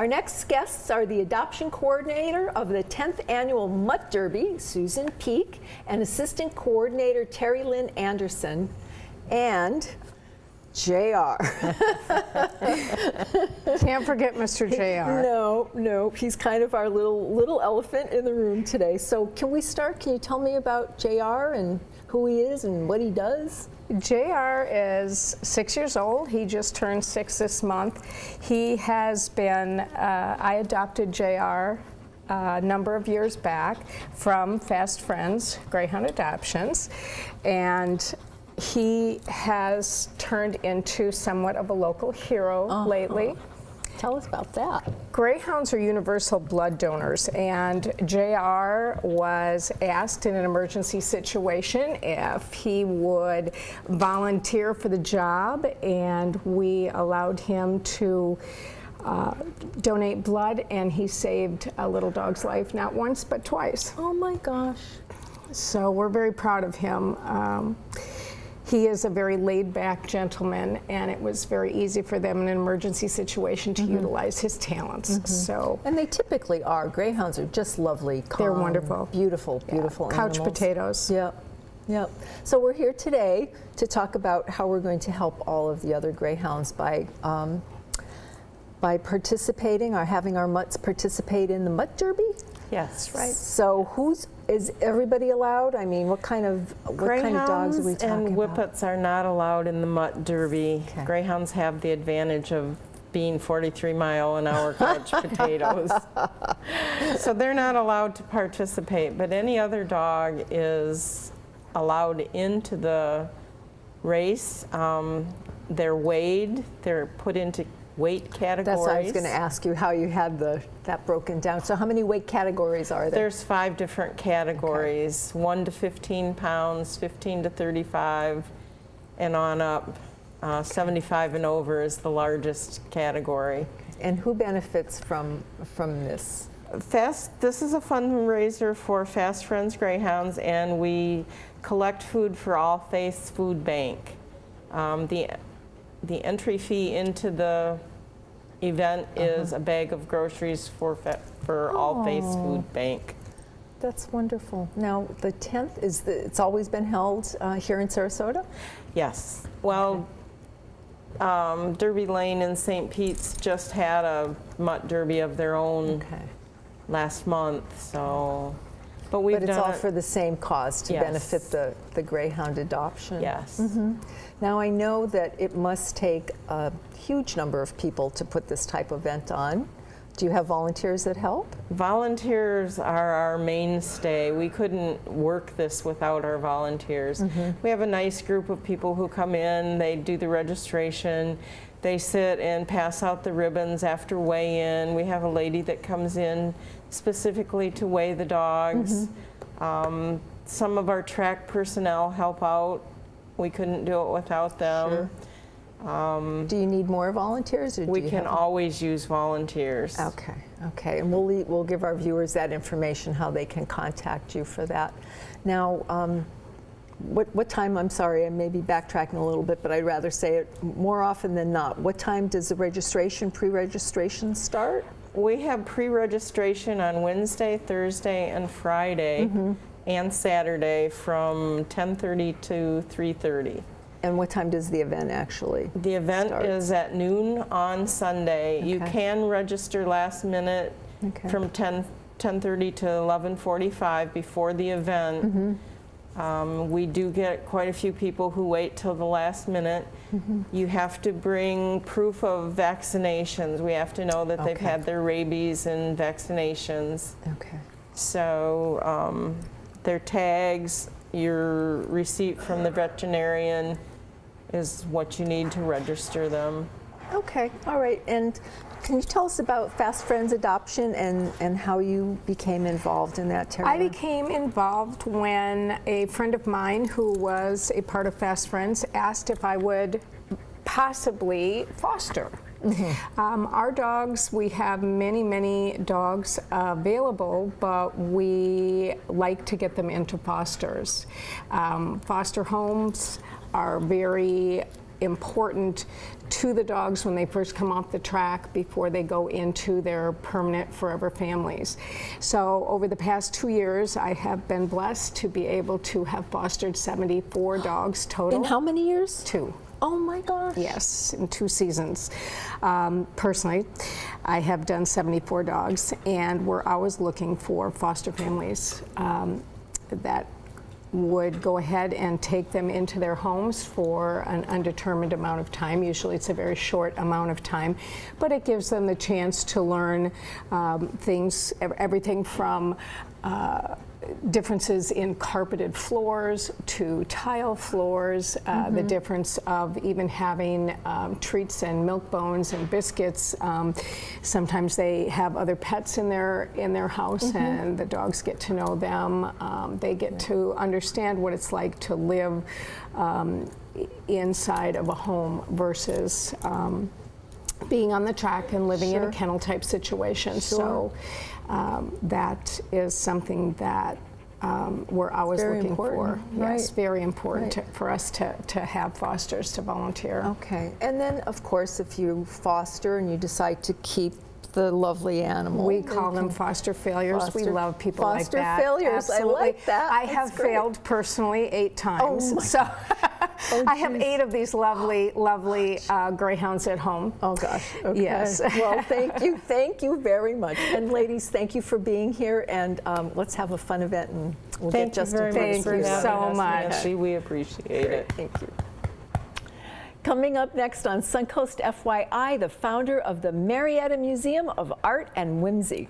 Our next guests are the adoption coordinator of the 10th Annual Mutt Derby, Susan Peake, and assistant coordinator Lynn Anderson, and JR. Can't forget Mr. JR. No, he's kind of our little elephant in the room today. So can we start? Can you tell me about JR and who he is and what he does? JR is 6 years old. He just turned 6 this month. He has been, I adopted JR a number of years back from Fast Friends Greyhound Adoptions, and he has turned into somewhat of a local hero lately. Tell us about that. Greyhounds are universal blood donors, and JR was asked in an emergency situation if he would volunteer for the job, and we allowed him to donate blood, and he saved a little dog's life not once but twice. Oh my gosh. So we're very proud of him. He is a very laid-back gentleman, and it was very easy for them in an emergency situation to utilize his talents. So, and they typically are. Greyhounds are just lovely, calm, they're wonderful, beautiful couch animals. Potatoes. Yep. So we're here today to talk about how we're going to help all of the other greyhounds by participating or having our mutts participate in the Mutt Derby. Yes, right. So is everybody allowed? I mean, what kind of dogs are we talking about? Greyhounds and Whippets are not allowed in the Mutt Derby. Okay. Greyhounds have the advantage of being 43-mile-an-hour couch potatoes. So they're not allowed to participate, but any other dog is allowed into the race. They're weighed, they're put into weight categories. That's what I was going to ask you, how you had that broken down. So how many weight categories are there? There's 5 different categories, 1 to 15 pounds, 15 to 35, and on up. 75 and over is the largest category. And who benefits from this? This is a fundraiser for Fast Friends Greyhounds, and we collect food for All Faiths Food Bank. The entry fee into the event is a bag of groceries for All Faiths Food Bank. That's wonderful. Now, the 10th, it's always been held here in Sarasota? Yes. Well, Derby Lane in St. Pete's just had a Mutt Derby of their own last month, so. But it's all for the same cause, to Yes. benefit the greyhound adoption. Yes. Now, I know that it must take a huge number of people to put this type of event on. Do you have volunteers that help? Volunteers are our mainstay. We couldn't work this without our volunteers. We have a nice group of people who come in, they do the registration, they sit and pass out the ribbons after weigh-in. We have a lady that comes in specifically to weigh the dogs. Some of our track personnel help out. We couldn't do it without them. Sure. Do you need more volunteers? Or we can always use volunteers. Okay, and we'll give our viewers that information, how they can contact you for that. Now, what time, I'm sorry, I may be backtracking a little bit, but I'd rather say it more often than not. What time does the pre-registration start? We have pre-registration on Wednesday, Thursday, and Friday, and Saturday from 10:30 to 3:30. And what time does the event actually start? The event is at noon on Sunday. You can register last minute from 10:30 to 11:45 before the event. We do get quite a few people who wait till the last minute. You have to bring proof of vaccinations. We have to know that they've had their rabies and vaccinations. So their tags, your receipt from the veterinarian is what you need to register them. Okay, all right. And can you tell us about Fast Friends Adoption and how you became involved in that, Terry? I became involved when a friend of mine who was a part of Fast Friends asked if I would possibly foster. Our dogs, we have many dogs available, but we like to get them into fosters. Foster homes are very important to the dogs when they first come off the track before they go into their permanent forever families. So over the past 2 years, I have been blessed to be able to have fostered 74 dogs total. In how many years? 2. Oh my gosh. Yes, in 2 seasons. Personally, I have done 74 dogs, and we're always looking for foster families that would go ahead and take them into their homes for an undetermined amount of time. Usually it's a very short amount of time, but it gives them the chance to learn things, everything from differences in carpeted floors to tile floors, the difference of even having treats and milk bones and biscuits. Sometimes they have other pets in their house, and the dogs get to know them. They get to understand what it's like to live inside of a home versus being on the track and living in a kennel type situation. So that is something that we're always Very looking important, for. Yes, right. very important for us to have fosters to volunteer. Okay, and then of course if you foster and you decide to keep the lovely animal. We call them foster failures. We love people like Foster that. failures. Absolutely. I like that. I That's have great. failed personally 8 times. Oh my so I have geez. 8 of these lovely greyhounds at home. Oh gosh. Okay. Yes. Well, thank you very much. And ladies, thank you for being here. And let's have a fun event, and we'll Thank get Justin. you very Thank much for you having so us, much. Nancy. We appreciate it. Thank you. Coming up next on Suncoast FYI, the founder of the Marietta Museum of Art and Whimsy.